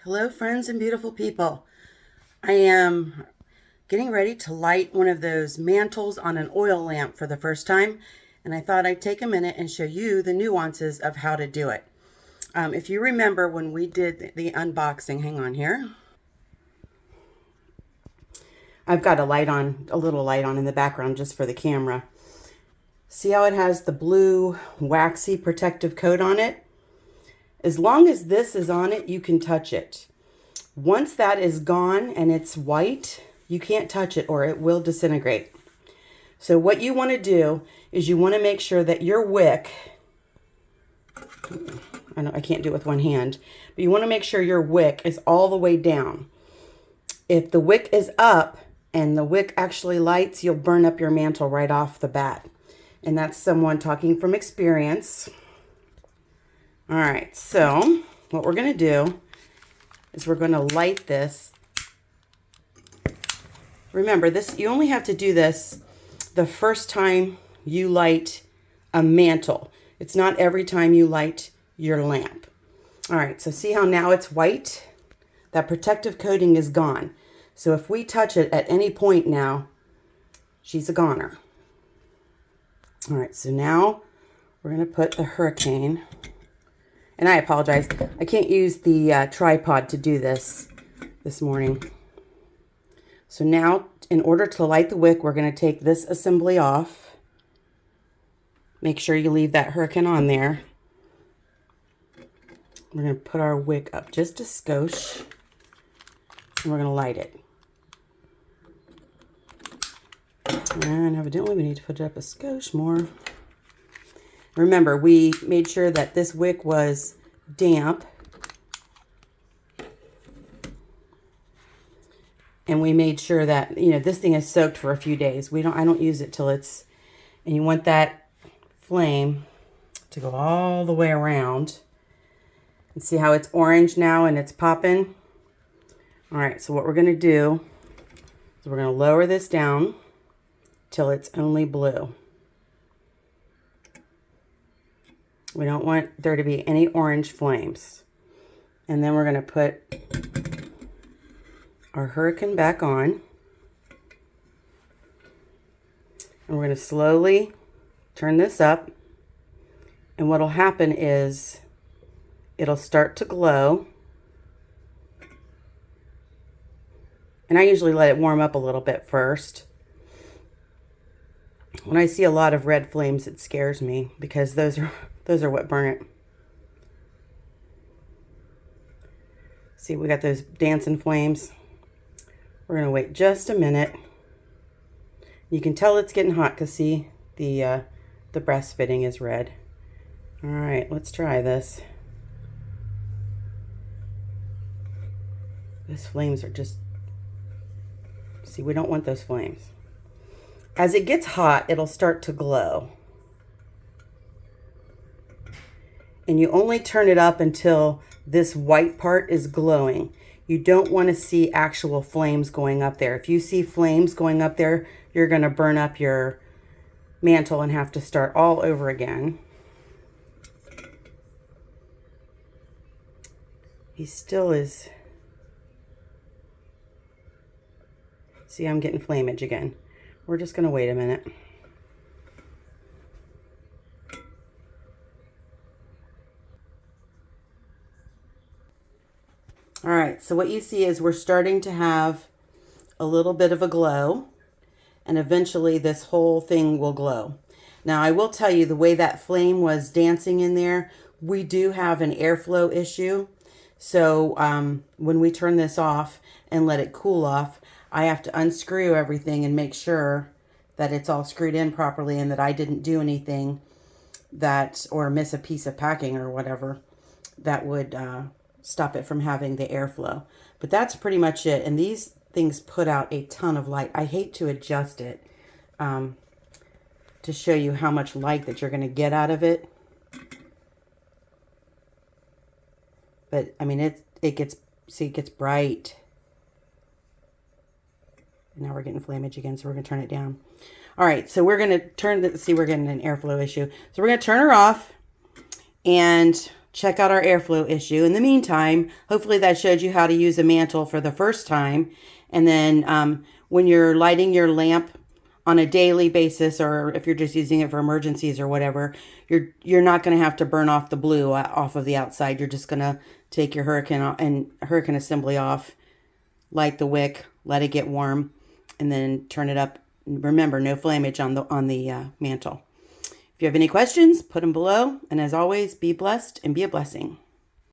Hello, friends and beautiful people. I am getting ready to light one of those mantles on an oil lamp for the first time, and I thought I'd take a minute and show you the nuances of how to do it. If you remember when we did the unboxing, hang on here. I've got a little light on in the background just for the camera. See how it has the blue waxy protective coat on it? As long as this is on it, you can touch it. Once that is gone and it's white, you can't touch it or it will disintegrate. So what you want to do is you want to make sure that your wick, I can't do it with one hand, but you want to make sure your wick is all the way down. If the wick is up and the wick actually lights, you'll burn up your mantle right off the bat. And that's someone talking from experience. All right, so what we're going to do is we're going to light this. Remember, this, you only have to do this the first time you light a mantle. It's not every time you light your lamp. All right, so see how now it's white? That protective coating is gone. So if we touch it at any point now, she's a goner. All right, so now we're going to put the hurricane. And I apologize, I can't use the tripod to do this morning. So now, in order to light the wick, we're going to take this assembly off. Make sure you leave that hurricane on there. We're going to put our wick up just a skosh, and we're going to light it. And evidently we need to put it up a skosh more. Remember, we made sure that this wick was damp. And we made sure that, this thing is soaked for a few days. I don't use it till it's, and you want that flame to go all the way around. And see how it's orange now and it's popping? All right, so what we're gonna do is we're gonna lower this down till it's only blue. We don't want there to be any orange flames. And then we're going to put our hurricane back on. And we're going to slowly turn this up. And what will happen is it'll start to glow. And I usually let it warm up a little bit first. When I see a lot of red flames, it scares me because those are what burn it. See, we got those dancing flames. We're going to wait just a minute. You can tell it's getting hot because see, the breast fitting is red. All right, let's try this. Those flames are just, see, we don't want those flames. As it gets hot, it'll start to glow. And you only turn it up until this white part is glowing. You don't want to see actual flames going up there. If you see flames going up there, you're going to burn up your mantle and have to start all over again. He still is. See, I'm getting flameage again. We're just going to wait a minute. All right, so what you see is we're starting to have a little bit of a glow, and eventually this whole thing will glow. Now, I will tell you, the way that flame was dancing in there, we do have an airflow issue. So when we turn this off and let it cool off, I have to unscrew everything and make sure that it's all screwed in properly and that I didn't do anything or miss a piece of packing or whatever that would stop it from having the airflow. But that's pretty much it. And these things put out a ton of light. I hate to adjust it to show you how much light that you're going to get out of it. But I mean, it gets bright. And now we're getting flameage again, so we're going to turn it down. All right, so we're going to see, we're getting an airflow issue. So we're going to turn her off. And check out our airflow issue. In the meantime, hopefully that showed you how to use a mantle for the first time. And then when you're lighting your lamp on a daily basis, or if you're just using it for emergencies or whatever, you're not going to have to burn off the blue off of the outside. You're just going to take your hurricane assembly off, light the wick, let it get warm, and then turn it up. Remember, no flammage on the mantle. If you have any questions, put them below. And as always, be blessed and be a blessing.